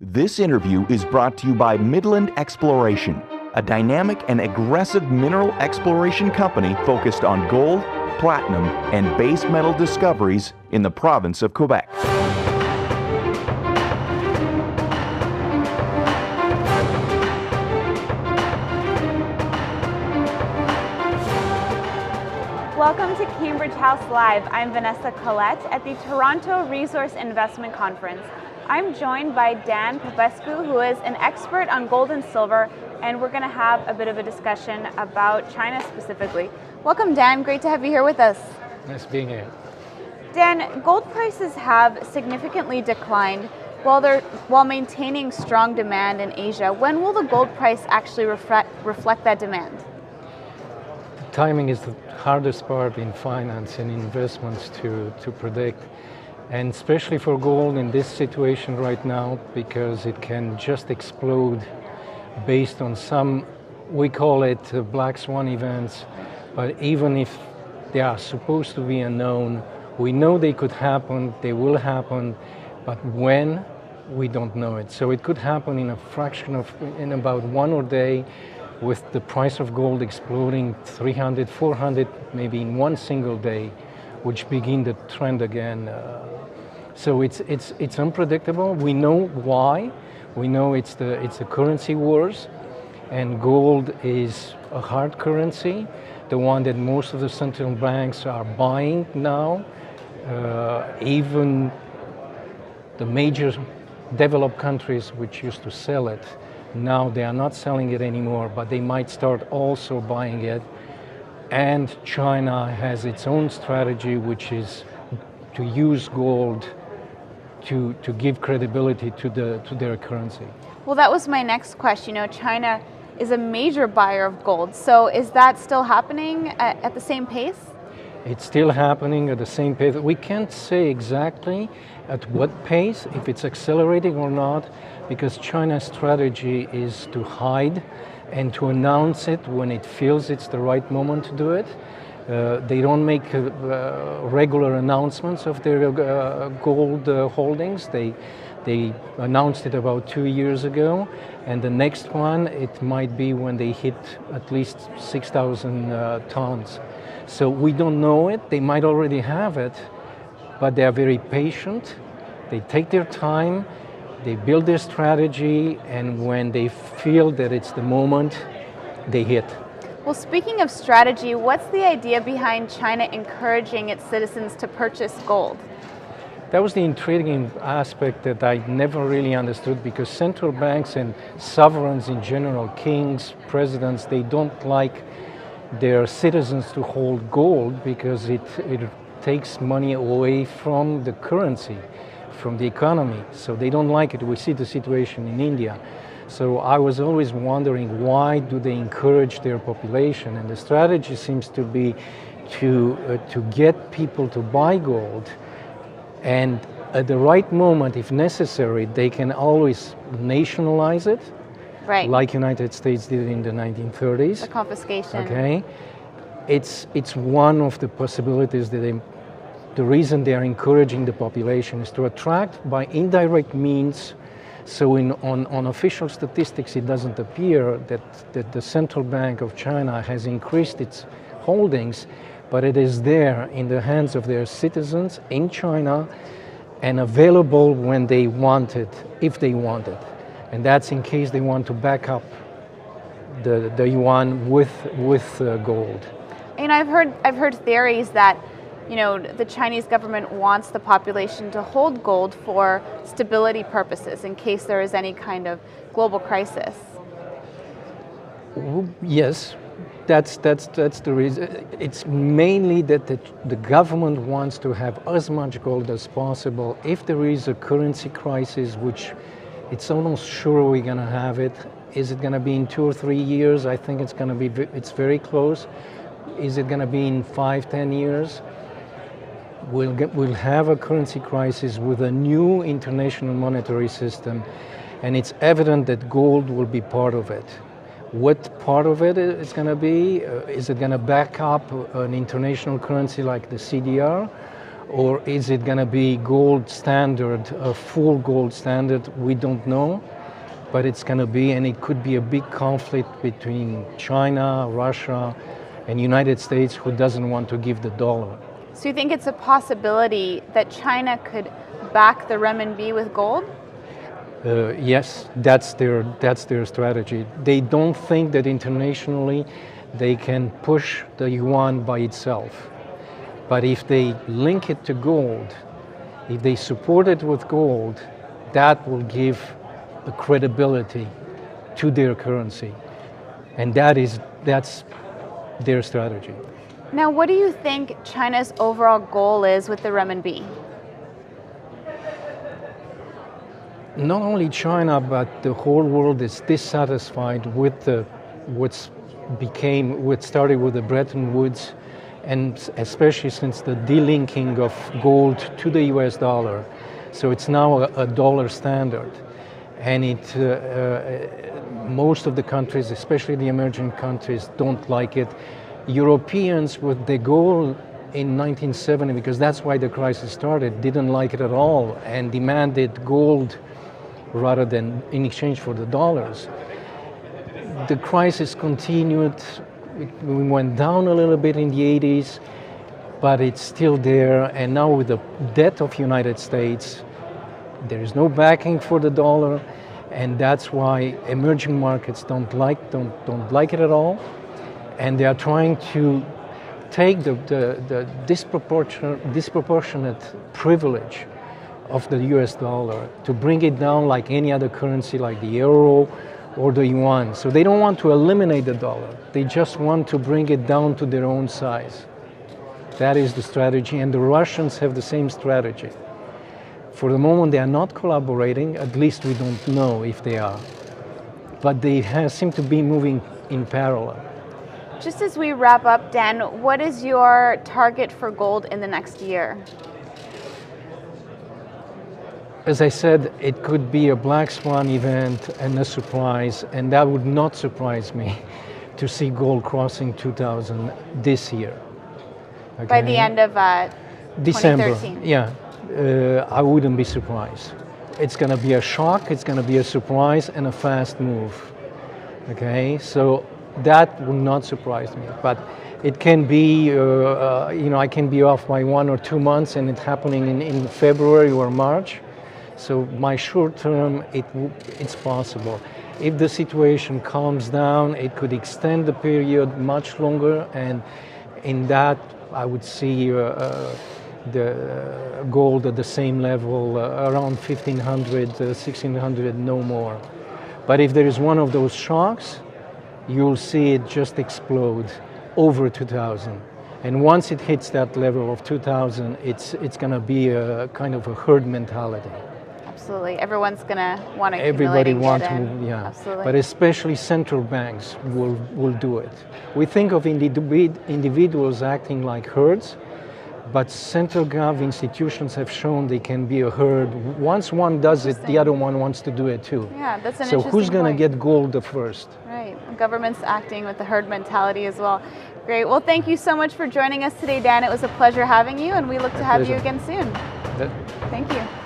This interview is brought to you by Midland Exploration, a dynamic and aggressive mineral exploration company focused on gold, platinum, and base metal discoveries in the province of Quebec. Welcome to Cambridge House Live. I'm Vanessa Collette at the Toronto Resource Investment Conference. I'm joined by Dan Popescu, who is an expert on gold and silver, and we're going to have a bit of a discussion about China specifically. Welcome, Dan. Great to have you here with us. Nice being here. Dan, gold prices have significantly declined while maintaining strong demand in Asia. When will the gold price actually reflect that demand? The timing is the hardest part in finance and investments to predict. And especially for gold in this situation right now, because it can just explode based on some, we call it black swan events, but even if they are supposed to be unknown, we know they could happen, they will happen, but when, we don't know it. So it could happen in a fraction of, in about 1 day, with the price of gold exploding 300, 400, maybe in one single day, which begin the trend again. So it's unpredictable. We know why. We know it's the currency wars, and gold is a hard currency, the one that most of the central banks are buying now. Even the major developed countries which used to sell it, now they are not selling it anymore, but they might start also buying it. And China has its own strategy, which is to use gold to give credibility to their currency. Well, that was my next question. You know, China is a major buyer of gold. So is that still happening at the same pace? It's still happening at the same pace. We can't say exactly at what pace, if it's accelerating or not, because China's strategy is to hide and to announce it when it feels it's the right moment to do it. They don't make regular announcements of their gold holdings. They announced it about 2 years ago, and the next one, it might be when they hit at least 6,000 tons. So we don't know it. They might already have it, but they are very patient. They take their time, they build their strategy, and when they feel that it's the moment, they hit. Well, speaking of strategy, what's the idea behind China encouraging its citizens to purchase gold? That was the intriguing aspect that I never really understood, because central banks and sovereigns in general, kings, presidents, they don't like their citizens to hold gold because it takes money away from the currency, from the economy. So they don't like it. We see the situation in India. So I was always wondering, why do they encourage their population? And the strategy seems to be to get people to buy gold, and at the right moment, if necessary, they can always nationalize it, right? Like United States did in the 1930s. The confiscation. Okay, it's one of the possibilities that the reason they are encouraging the population is to attract by indirect means. So on official statistics, it doesn't appear that the Central Bank of China has increased its holdings, but it is there in the hands of their citizens in China and available when they want it, if they want it. And that's in case they want to back up the yuan with gold. And I've heard theories that, you know, the Chinese government wants the population to hold gold for stability purposes in case there is any kind of global crisis. Yes, that's the reason. It's mainly that the government wants to have as much gold as possible. If there is a currency crisis, which it's almost sure we're going to have it, is it going to be in 2 or 3 years? I think it's very close. Is it going to be in 5, 10 years? We'll have a currency crisis with a new international monetary system, and it's evident that gold will be part of it. What part of it is going to be? Is it going to back up an international currency like the CDR? or is it going to be gold standard, a full gold standard? We don't know, but it's going to be, and it could be a big conflict between China, Russia, and United States, who doesn't want to give the dollar. So you think it's a possibility that China could back the renminbi with gold? Yes, that's their strategy. They don't think that internationally they can push the yuan by itself. But if they link it to gold, if they support it with gold, that will give a credibility to their currency. And that's their strategy. Now, what do you think China's overall goal is with the renminbi? Not only China, but the whole world is dissatisfied with what started with the Bretton Woods, and especially since the delinking of gold to the US dollar. So it's now a dollar standard. And most of the countries, especially the emerging countries, don't like it. Europeans, with the goal in 1970, because that's why the crisis started, didn't like it at all and demanded gold rather than in exchange for the dollars. The crisis continued. We went down a little bit in the 80s, but it's still there. And now with the debt of United States, there is no backing for the dollar, and that's why emerging markets don't like it at all. And they are trying to take the disproportionate privilege of the US dollar to bring it down like any other currency, like the euro or the yuan. So they don't want to eliminate the dollar. They just want to bring it down to their own size. That is the strategy, and the Russians have the same strategy. For the moment, they are not collaborating. At least we don't know if they are. But they seem to be moving in parallel. Just as we wrap up, Dan, what is your target for gold in the next year? As I said, it could be a black swan event and a surprise, and that would not surprise me to see gold crossing 2,000 this year. Okay? By the end of December, 2013? yeah. I wouldn't be surprised. It's going to be a shock, it's going to be a surprise, and a fast move. Okay, so that would not surprise me. But it can be, I can be off by 1 or 2 months, and it's happening in February or March. So my short term, it's possible. If the situation calms down, it could extend the period much longer, and in that I would see the gold at the same level, around 1,500, 1,600, no more. But if there is one of those shocks, you'll see it just explode over 2,000. And once it hits that level of 2,000, it's going to be a kind of a herd mentality. Absolutely. Everyone's going to want to Everybody wants to, yeah. Absolutely. But especially central banks will do it. We think of individuals acting like herds, but central gov institutions have shown they can be a herd. Once one does it, the other one wants to do it too. Yeah, that's an So interesting who's going to point. get gold the first? Right. Government's acting with the herd mentality as well. Great. Well, thank you so much for joining us today, Dan. It was a pleasure having you, and we look to have you again soon. Thank you.